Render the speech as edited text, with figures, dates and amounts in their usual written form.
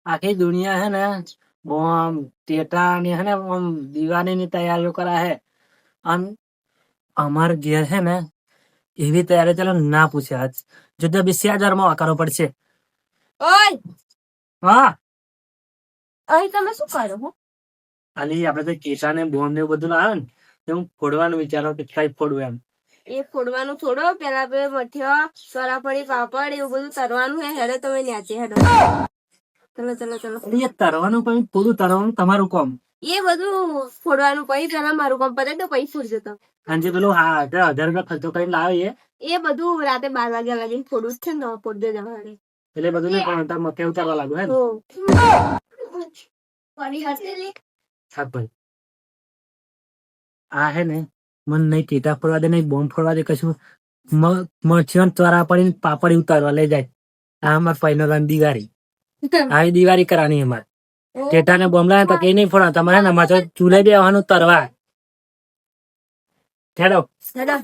આખી દુનિયા હે ને બોમ ટેટા ને હે ને આમ દિવાળી ની તૈયારીઓ કરા હે. આમ અમાર ઘેર હે ને એવી તૈયારી ચાલો ના પૂછે આજ જો 20,000 માં કરો પડશે. ઓય હા અહીં તમે શું કરો હો? ખાલી આપડે તો કેસા ને બોમ્બ ને એવું બધું લાવે ને તો હું ફોડવાનું વિચારો કે કઈ ફોડવું એમ. એ ફોડવાનું છોડો, પેલા બે મઠિયા સરાફળી પાપડ એવું બધું તરવાનું હે. હેડો તમે ન્યાચે હેડો. ચલો ચલો ચલો. એ તરવાનું પણ થોડું તરવાનું તમારું કામ. એ બધું ફોડવાનું પછી પેલા મારું કામ પતે તો પછી ફોડજો તમે. અને જે પેલું 1000 રૂપિયા ખર્ચો કરીને લાવે એ બધું રાતે 12 વાગ્યા લાગીને ફોડવું જ છે ને, તો ફોડજો જવા. એટલે બધું ને પણ તાર મકે ઉતારવા લાગુ હે ને. શાકભાજી આ હે ને મને નહીં ટેટા ફોડવા દે નહીં બોમ્બ ફોડવા દે કશું. મરચીઓ ચોરા પડીને પાપડ ઉતારવા લઈ જાય. આ અમાર પૈનો દિવાળી આવી દિવાળી કરવાની અમારે. ટેટા ને બોમ્બ લાવે તો કઈ નહીં ફોડવા તમારે ને અમારે ચૂલે બેવાનું તરવા. હેડો હેડો.